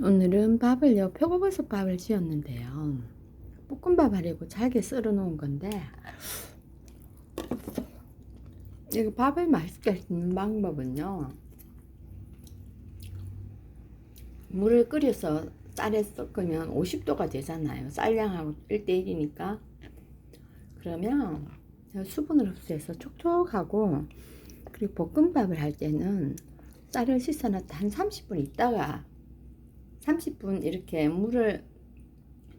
오늘은 밥을요, 표고버섯밥을 지었는데요. 볶음밥 하려고 잘게 썰어 놓은 건데, 이거 밥을 맛있게 짓는 방법은요, 물을 끓여서 쌀에 섞으면 50도가 되잖아요. 쌀량하고 1대1이니까. 그러면 수분을 흡수해서 촉촉하고, 그리고 볶음밥을 할 때는 쌀을 씻어놨다 한 30분 있다가 30분 이렇게 물을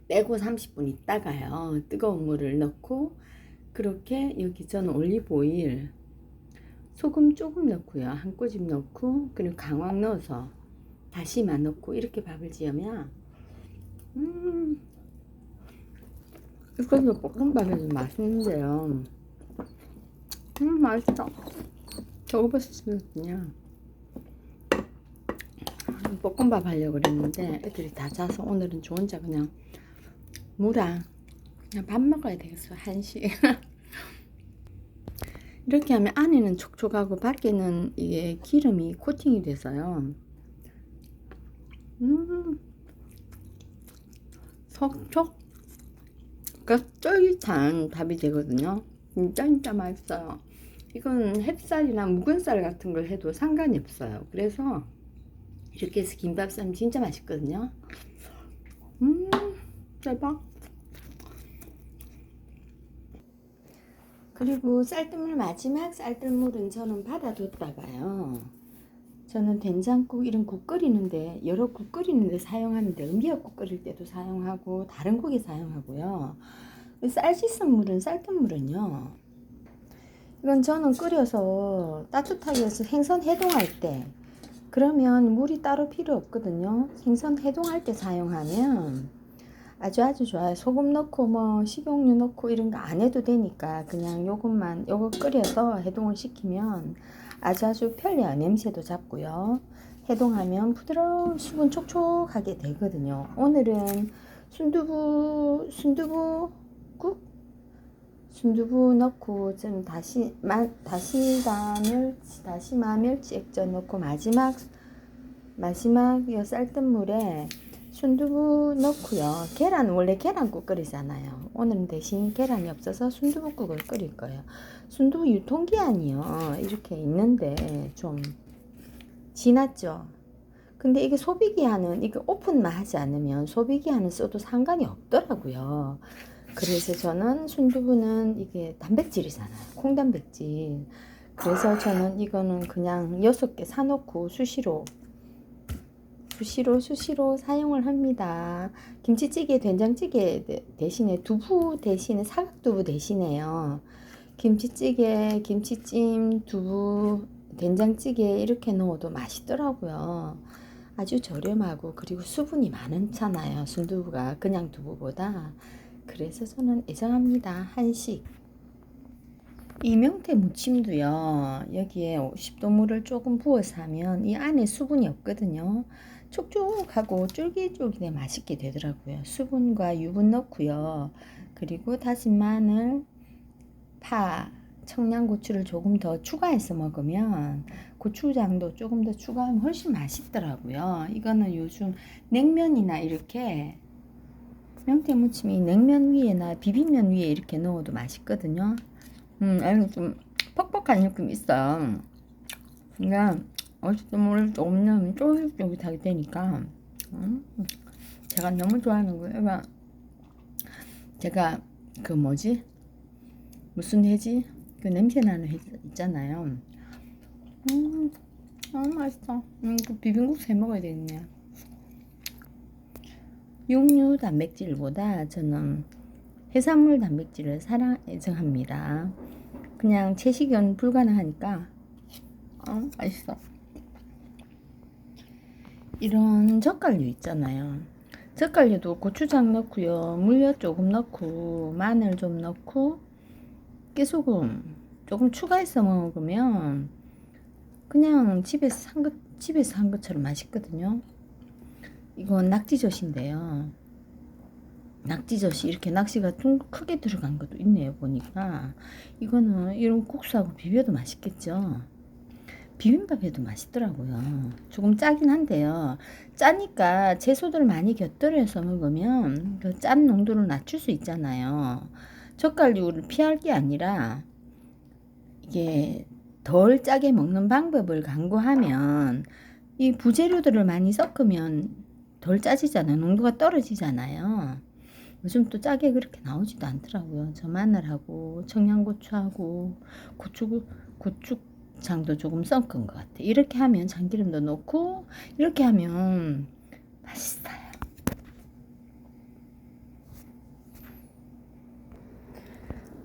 빼고 30분 있다가요, 뜨거운 물을 넣고, 그렇게 여기 저는 올리브 오일, 소금 조금 넣고요, 한 꼬집 넣고, 그리고 강황 넣어서 다시마 넣고 이렇게 밥을 지으면 이것도 볶음밥이 맛있는데요. 맛있어. 저거봤으면 그냥 볶음밥 하려고 그랬는데 애들이 다 자서 오늘은 저 혼자 그냥 무랑 그냥 밥 먹어야 되겠어. 한식. 이렇게 하면 안에는 촉촉하고 밖에는 이게 기름이 코팅이 돼서요. 속촉, 그러니까 쫄깃한 밥이 되거든요. 진짜 맛있어요. 이건 햅쌀이나 묵은 쌀 같은 걸 해도 상관이 없어요. 그래서 이렇게 해서 김밥 싸면 진짜 맛있거든요. 대박. 그리고 쌀뜨물, 마지막 쌀뜨물은 저는 받아뒀다가요, 저는 된장국 이런 국 끓이는데, 여러 국 끓이는데 사용하는데, 미역국 끓일 때도 사용하고 다른 국에 사용하고요. 쌀 씻은 물은, 쌀뜨물은요, 이건 저는 끓여서 따뜻하게 해서 생선 해동할 때, 그러면 물이 따로 필요 없거든요. 생선 해동할 때 사용하면 아주 좋아요. 소금 넣고 뭐 식용유 넣고 이런 거 안 해도 되니까 그냥 요거 끓여서 해동을 시키면 아주 편리해요. 냄새도 잡고요. 해동하면 부드러운 수분 촉촉하게 되거든요. 오늘은 순두부 넣고 좀 다시마 멸치 액젓 넣고 마지막 이 쌀뜨물에 순두부 넣고요. 원래 계란국 끓이잖아요. 오늘은 대신 계란이 없어서 순두부국을 끓일 거예요. 순두부 유통기한이요, 이렇게 있는데 좀 지났죠. 근데 이게 소비기한은 이게 오픈만 하지 않으면 소비기한은 써도 상관이 없더라고요. 그래서 저는 순두부는 이게 단백질이잖아요. 콩단백질. 그래서 저는 이거는 그냥 6개 사놓고 수시로 사용을 합니다. 김치찌개, 된장찌개 대신에 두부 대신에 사각두부 대신에요. 김치찌개, 김치찜, 두부, 된장찌개 이렇게 넣어도 맛있더라고요. 아주 저렴하고 그리고 수분이 많잖아요. 순두부가 그냥 두부보다. 그래서 저는 애정합니다. 한식. 이 명태 무침도요, 여기에 50도 물을 조금 부어서 하면 이 안에 수분이 없거든요. 촉촉하고 쫄깃쫄깃해 맛있게 되더라고요. 수분과 유분 넣고요. 그리고 다진 마늘, 파, 청양고추를 조금 더 추가해서 먹으면, 고추장도 조금 더 추가하면 훨씬 맛있더라고요. 이거는 요즘 냉면이나 이렇게 명태 무침이 냉면 위에나 비빔면 위에 이렇게 넣어도 맛있거든요. 아니 좀 퍽퍽한 느낌이 있어요. 그러니까 어쨌든 물 조금 넣으면 쫄깃쫄깃하게 되니까 제가 너무 좋아하는 거예요. 그러니까 제가 그 뭐지? 무슨 해지? 그 냄새 나는 해 있잖아요. 너무 맛있어. 그 비빔국수 해 먹어야 되겠네. 육류 단백질보다 저는 해산물 단백질을 애정합니다. 그냥 채식은 불가능하니까 맛있어. 이런 젓갈류 있잖아요. 젓갈류도 고추장 넣고요, 물엿 조금 넣고 마늘 좀 넣고 깨소금 조금 추가해서 먹으면 그냥 집에서 한 것처럼 맛있거든요. 이건 낙지젓인데요. 낙지젓이 이렇게 낚시가 좀 크게 들어간 것도 있네요. 보니까 이거는 이런 국수하고 비벼도 맛있겠죠. 비빔밥에도 맛있더라고요. 조금 짜긴 한데요. 짜니까 채소들 많이 곁들여서 먹으면 그 짠 농도를 낮출 수 있잖아요. 젓갈류를 피할 게 아니라 이게 덜 짜게 먹는 방법을 강구하면 이 부재료들을 많이 섞으면 덜 짜지잖아요. 농도가 떨어지잖아요. 요즘 또 짜게 그렇게 나오지도 않더라고요. 저 마늘하고 청양고추하고 고추장도 조금 섞은 것 같아요. 이렇게 하면 참기름도 넣고 이렇게 하면 맛있어요.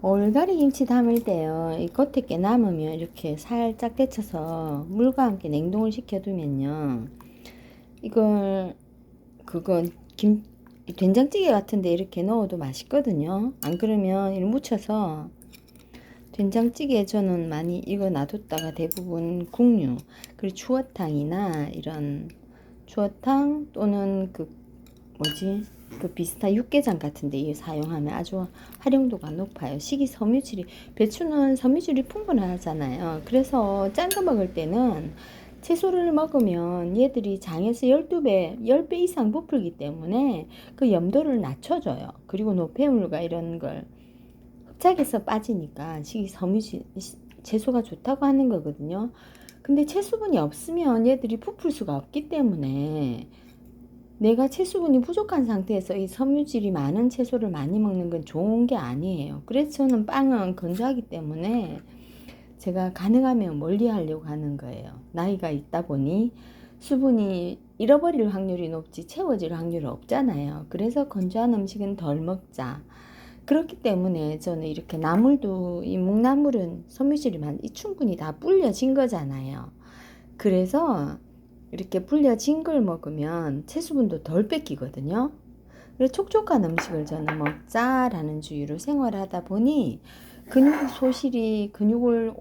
올가리 김치 담을 때요. 이 겉에 게 남으면 이렇게 살짝 데쳐서 물과 함께 냉동을 시켜두면요. 이걸 그건 된장찌개 같은데 이렇게 넣어도 맛있거든요. 안 그러면 이렇게 묻혀서 된장찌개에 저는 많이 이거 놔뒀다가 대부분 국류 그리고 추어탕이나 이런 추어탕 또는 그 뭐지 그 비슷한 육개장 같은데 이 사용하면 아주 활용도가 높아요. 식이섬유질이 배추는 섬유질이 풍부하잖아요. 그래서 짠 거 먹을 때는 채소를 먹으면 얘들이 장에서 12배, 10배 이상 부풀기 때문에 그 염도를 낮춰줘요. 그리고 노폐물과 이런 걸 흡착해서 빠지니까 식이섬유질, 채소가 좋다고 하는 거거든요. 근데 채수분이 없으면 얘들이 부풀 수가 없기 때문에 내가 채수분이 부족한 상태에서 이 섬유질이 많은 채소를 많이 먹는 건 좋은 게 아니에요. 그래서 저는 빵은 건조하기 때문에 제가 가능하면 멀리 하려고 하는 거예요. 나이가 있다 보니 수분이 잃어버릴 확률이 높지 채워질 확률이 없잖아요. 그래서 건조한 음식은 덜 먹자. 그렇기 때문에 저는 이렇게 나물도 이 묵나물은 섬유질이 충분히 다 불려진 거잖아요. 그래서 이렇게 불려진 걸 먹으면 채수분도 덜 뺏기거든요. 그래서 촉촉한 음식을 저는 먹자라는 주의로 생활하다 보니 근육 소실이 근육을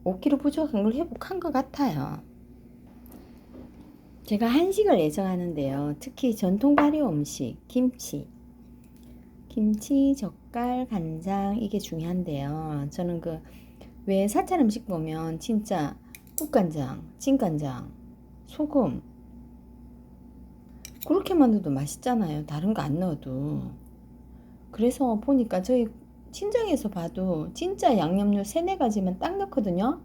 5kg 부족한 걸 회복한 것 같아요. 제가 한식을 애정하는데요. 특히 전통 발효 음식, 김치, 젓갈, 간장 이게 중요한데요. 저는 그 왜 사찰 음식 보면 진짜 국간장, 진간장, 소금 그렇게만 넣어도 맛있잖아요. 다른 거 안 넣어도. 그래서 보니까 저희 친정에서 봐도 진짜 양념류 3-4가지만 딱 넣거든요.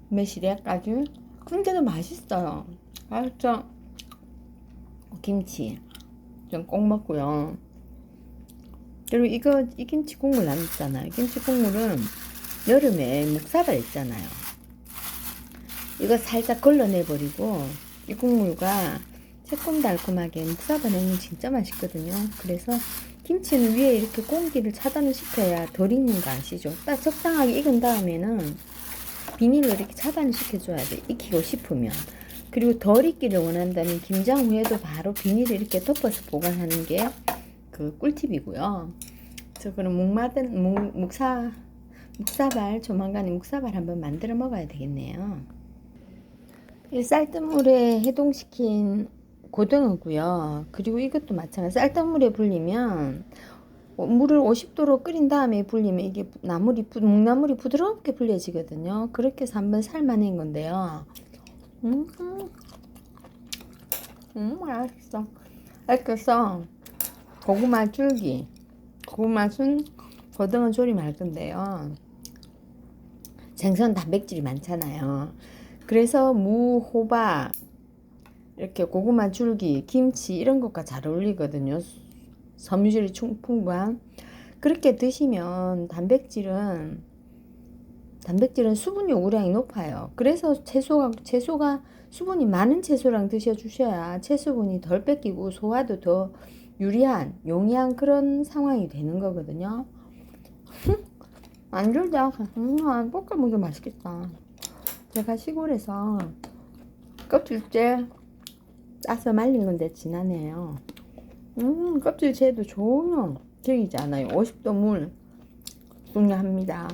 매실에까지. 근데도 맛있어요. 맛있죠? 김치 좀 꼭 먹고요. 그리고 이 김치 국물 남있잖아요. 김치 국물은 여름에 묵사발 있잖아요. 이거 살짝 걸러내버리고 이 국물과 새콤달콤하게 묵사발 넣으면 진짜 맛있거든요. 그래서 김치는 위에 이렇게 공기를 차단을 시켜야 덜 익는 거 아시죠? 딱 적당하게 익은 다음에는 비닐로 이렇게 차단을 시켜줘야 돼. 익히고 싶으면. 그리고 덜 익기를 원한다면 김장 후에도 바로 비닐을 이렇게 덮어서 보관하는 게 그 꿀팁이고요. 저 그럼 묵사발 조만간에 묵사발 한번 만들어 먹어야 되겠네요. 이 쌀뜨물에 해동시킨 고등어고요. 그리고 이것도 마찬가지. 쌀뜨물에 불리면 물을 50도로 끓인 다음에 불리면 이게 묵나물이 부드럽게 불려지거든요. 그렇게 해서 한번 삶아낸 건데요. 맛있어. 이렇게 해서 고구마 줄기. 고구마순 고등어 조림 할 건데요. 생선 단백질이 많잖아요. 그래서 무, 호박, 이렇게 고구마 줄기, 김치 이런 것과 잘 어울리거든요. 섬유질이 풍부한. 그렇게 드시면 단백질은 수분 요구량이 높아요. 그래서 채소가 수분이 많은 채소랑 드셔주셔야 채소분이 덜 뺏기고 소화도 더 유리한, 용이한 그런 상황이 되는 거거든요. 안 줄자. 볶아 먹으면 맛있겠다. 제가 시골에서 껍질째 짜서 말린 건데 진하네요. 껍질째도 전혀 질기지 않아요. 50도 물 중요합니다.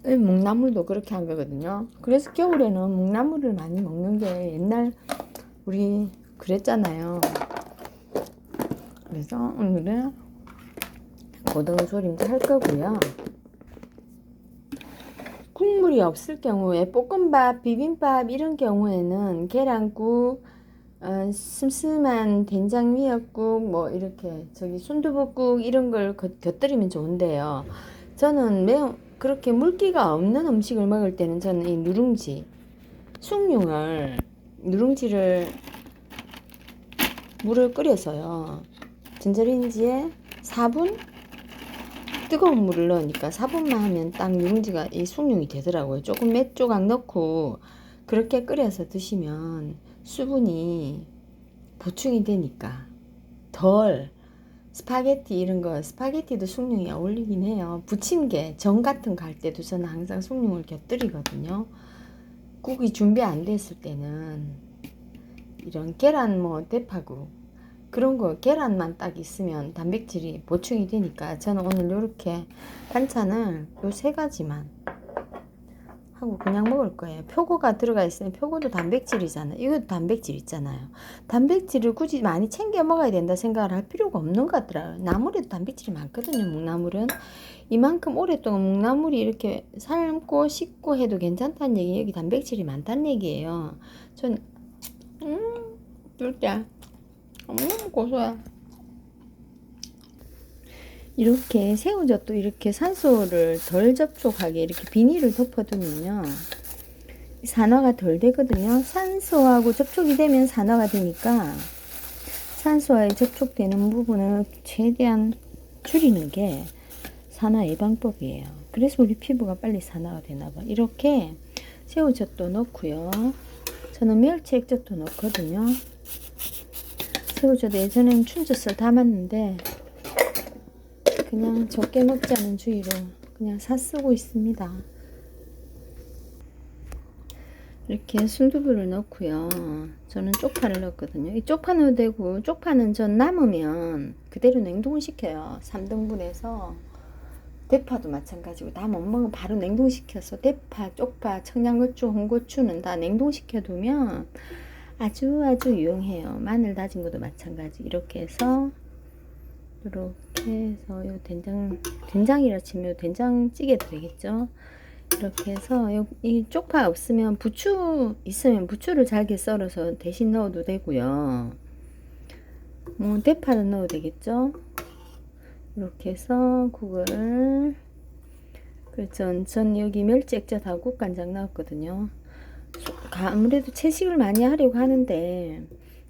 묵나물도 그렇게 한 거거든요. 그래서 겨울에는 묵나물을 많이 먹는 게 옛날 우리 그랬잖아요. 그래서 오늘은 고등어 조림도 할 거고요. 국물 국물이 없을 경우에 볶음밥, 비빔밥 이런 경우에는 계란국, 슴슴한 된장 미역국, 뭐 이렇게 순두부국 이런 걸 곁들이면 좋은데요. 저는 그렇게 물기가 없는 음식을 먹을 때는 저는 이 누룽지를 물을 끓여서요. 전자레인지에 4분 뜨거운 물을 넣으니까 4분만 하면 딱 누룽지가 이 숭늉이 되더라고요. 조금 몇 조각 넣고 그렇게 끓여서 드시면 수분이 보충이 되니까 덜 스파게티 이런 거 스파게티도 숭늉이 어울리긴 해요. 부침개 전 같은 거 할 때도 저는 항상 숭늉을 곁들이거든요. 국이 준비 안 됐을 때는 이런 계란 대파국 그런 거 계란만 딱 있으면 단백질이 보충이 되니까 저는 오늘 이렇게 반찬을 요 3가지만 하고 그냥 먹을 거예요. 표고가 들어가 있으면 표고도 단백질이잖아요. 이것도 단백질 있잖아요. 단백질을 굳이 많이 챙겨 먹어야 된다 생각을 할 필요가 없는 것 같더라고요. 나물에도 단백질이 많거든요. 묵나물은 이만큼 오랫동안 묵나물이 이렇게 삶고 씻고 해도 괜찮다는 얘기, 여기 단백질이 많다는 얘기예요. 전 진짜 고소해. 이렇게 새우젓도 이렇게 산소를 덜 접촉하게 이렇게 비닐을 덮어두면요, 산화가 덜 되거든요. 산소하고 접촉이 되면 산화가 되니까 산소에 접촉되는 부분을 최대한 줄이는 게 산화 예방법이에요. 그래서 우리 피부가 빨리 산화가 되나봐. 이렇게 새우젓도 넣고요. 저는 멸치 액젓도 넣거든요. 새우젓 예전엔 춘젓을 담았는데 그냥 적게 먹자는 주의로 그냥 사 쓰고 있습니다. 이렇게 순두부를 넣고요. 저는 쪽파를 넣었거든요. 이 쪽파 넣어도 되고, 쪽파는 전 남으면 그대로 냉동시켜요. 3등분해서. 대파도 마찬가지고, 다 못 먹으면 바로 냉동시켜서 대파, 쪽파, 청양고추, 홍고추는 다 냉동시켜 두면 아주 유용해요. 마늘 다진 것도 마찬가지. 이렇게 해서 요 된장이라 치면 된장찌개도 되겠죠. 이렇게 해서 이 쪽파 없으면 부추 있으면 부추를 잘게 썰어서 대신 넣어도 되고요. 대파는 넣어도 되겠죠. 이렇게 해서 국을 전 여기 멸치 액젓하고 국간장 넣었거든요. 아무래도 채식을 많이 하려고 하는데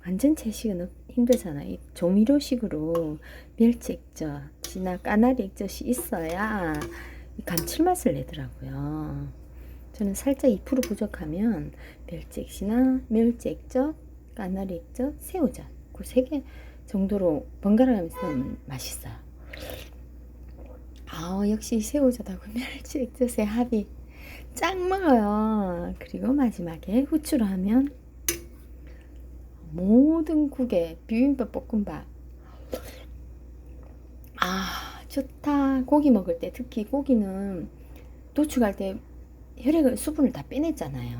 완전 채식은 힘들잖아요. 조미료식으로 멸치 액젓이나 까나리 액젓이 있어야 감칠맛을 내더라고요. 저는 살짝 2% 부족하면 멸치 액젓, 까나리 액젓, 새우젓 그 3개 정도로 번갈아가면서 넣으면 맛있어요. 역시 새우젓하고 멸치 액젓의 합이 짱 먹어요. 그리고 마지막에 후추로 하면 모든 국에 비빔밥, 볶음밥 좋다. 고기 먹을 때 특히 고기는 도축할 때 혈액을 수분을 다 빼냈잖아요.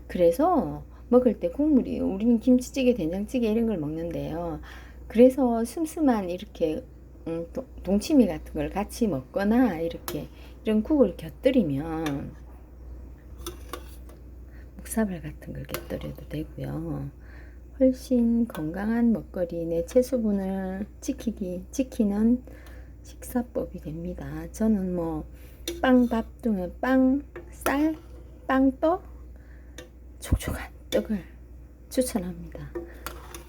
그래서 먹을 때 국물이 우리는 김치찌개, 된장찌개 이런 걸 먹는데요. 그래서 슴슴한 이렇게 동치미 같은 걸 같이 먹거나 이렇게 이런 국을 곁들이면 묵사발 같은 걸 곁들여도 되고요. 훨씬 건강한 먹거리, 내 체수분을 지키는 식사법이 됩니다. 저는 빵밥 중에 쌀, 빵떡, 촉촉한 떡을 추천합니다.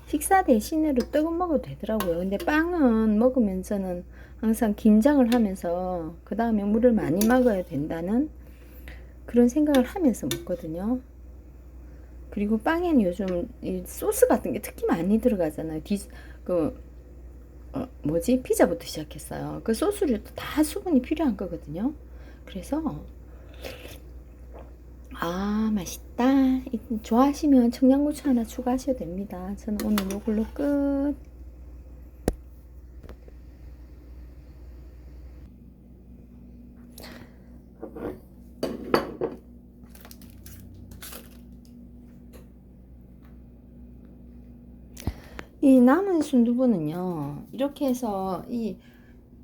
식사 대신으로 떡은 먹어도 되더라고요. 근데 빵은 먹으면 저는 항상 긴장을 하면서 그 다음에 물을 많이 먹어야 된다는 그런 생각을 하면서 먹거든요. 그리고 빵에는 요즘 이 소스 같은 게 특히 많이 들어가잖아요. 피자부터 시작했어요. 그 소스류도 다 수분이 필요한 거거든요. 그래서 맛있다. 좋아하시면 청양고추 하나 추가하셔도 됩니다. 저는 오늘 이걸로 끝. 이 남은 순두부는요, 이렇게 해서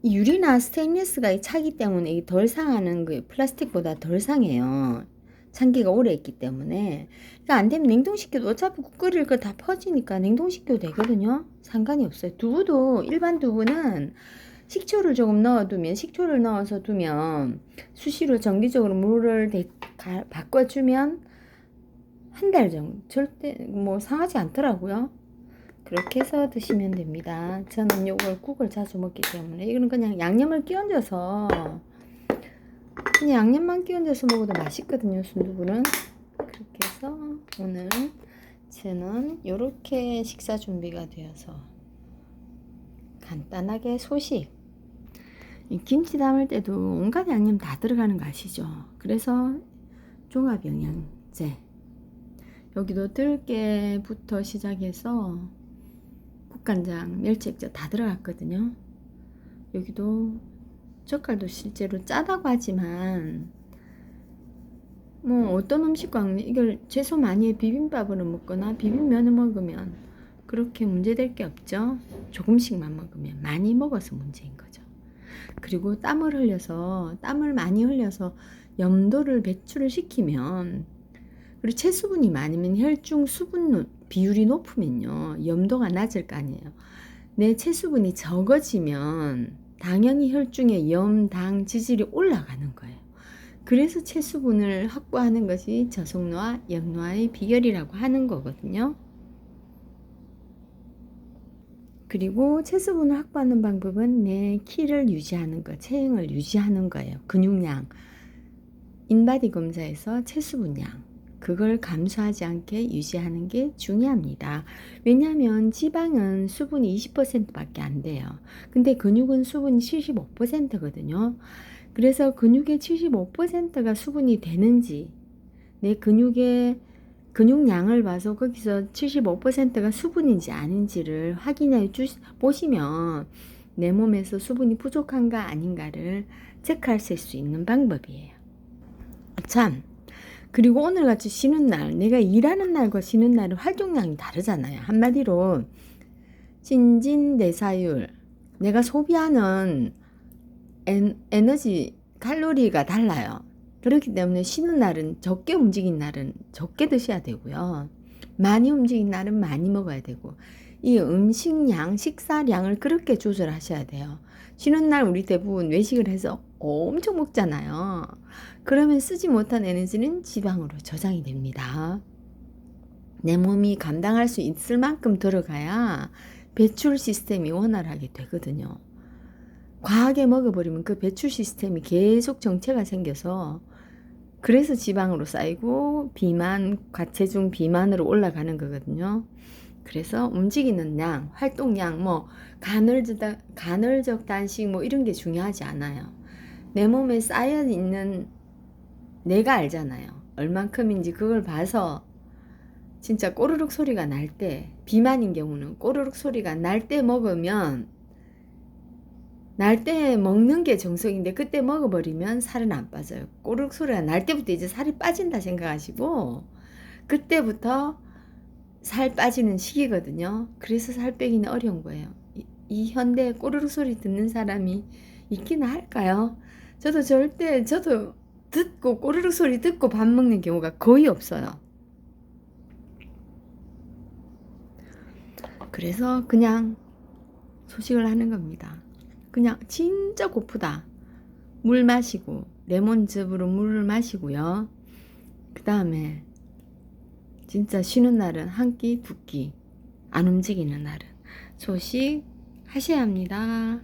이 유리나 스테인리스가 차기 때문에 이게 덜 상하는 그 플라스틱보다 덜 상해요. 참기가 오래 있기 때문에. 그러니까 안 되면 냉동시켜도 어차피 국 끓일 거 다 퍼지니까 냉동시켜도 되거든요. 상관이 없어요. 두부도 일반 두부는 식초를 조금 넣어두면, 식초를 넣어서 두면 수시로 정기적으로 물을 바꿔주면 한 달 정도 절대 뭐 상하지 않더라고요. 그렇게 해서 드시면 됩니다. 저는 요걸 국을 자주 먹기 때문에. 이거는 그냥 양념을 끼얹어서 그냥 양념만 끼얹어서 먹어도 맛있거든요. 순두부는. 그렇게 해서 오늘 저는 요렇게 식사 준비가 되어서 간단하게 소식. 이 김치 담을 때도 온갖 양념 다 들어가는 거 아시죠? 그래서 종합영양제. 여기도 들깨부터 시작해서 국간장, 멸치액젓 다 들어갔거든요. 여기도 젓갈도 실제로 짜다고 하지만 뭐 어떤 음식과 이걸 채소 많이 비빔밥으로 먹거나 비빔면을 먹으면 그렇게 문제될 게 없죠. 조금씩만 먹으면. 많이 먹어서 문제인 거죠. 그리고 땀을 많이 흘려서 염도를 배출을 시키면, 그리고 체수분이 많으면 혈중 수분 비율이 높으면요 염도가 낮을 거 아니에요. 내 체수분이 적어지면 당연히 혈중의 염, 당, 지질이 올라가는 거예요. 그래서 체수분을 확보하는 것이 저속노화, 역노화의 비결이라고 하는 거거든요. 그리고 체수분을 확보하는 방법은 내 키를 유지하는 거, 체형을 유지하는 거예요. 근육량, 인바디 검사에서 체수분량, 그걸 감소하지 않게 유지하는 게 중요합니다. 왜냐하면 지방은 수분이 20%밖에 안 돼요. 근데 근육은 수분이 75%거든요. 그래서 근육의 75%가 수분이 되는지, 내 근육의 근육량을 봐서 거기서 75%가 수분인지 아닌지를 확인해 보시면 내 몸에서 수분이 부족한가 아닌가를 체크하실 수 있는 방법이에요. 참, 그리고 오늘같이 쉬는 날, 내가 일하는 날과 쉬는 날은 활동량이 다르잖아요. 한마디로 신진대사율, 내가 소비하는 에너지 칼로리가 달라요. 그렇기 때문에 쉬는 날은 적게 움직인 날은 적게 드셔야 되고요. 많이 움직인 날은 많이 먹어야 되고, 이 음식량, 식사량을 그렇게 조절하셔야 돼요. 쉬는 날 우리 대부분 외식을 해서 엄청 먹잖아요. 그러면 쓰지 못한 에너지는 지방으로 저장이 됩니다. 내 몸이 감당할 수 있을 만큼 들어가야 배출 시스템이 원활하게 되거든요. 과하게 먹어버리면 그 배출 시스템이 계속 정체가 생겨서, 그래서 지방으로 쌓이고 비만, 과체중 비만으로 올라가는 거거든요. 그래서 움직이는 양, 활동량, 뭐 간헐적 단식 뭐 이런 게 중요하지 않아요. 내 몸에 쌓여 있는 내가 알잖아요. 얼만큼인지 그걸 봐서 진짜 꼬르륵 소리가 날 때, 비만인 경우는 꼬르륵 소리가 날 때 먹으면, 날 때 먹는 게 정석인데 그때 먹어버리면 살은 안 빠져요. 꼬르륵 소리가 날 때부터 이제 살이 빠진다 생각하시고 그때부터 살 빠지는 시기거든요. 그래서 살 빼기는 어려운 거예요. 이 현대 꼬르륵 소리 듣는 사람이 있기는 할까요? 저도 듣고 꼬르륵 소리 듣고 밥 먹는 경우가 거의 없어요. 그래서 그냥 소식을 하는 겁니다. 그냥 진짜 고프다, 물 마시고 레몬즙으로 물을 마시고요. 그 다음에 진짜 쉬는 날은 한 끼, 두 끼, 안 움직이는 날은 소식 하셔야 합니다.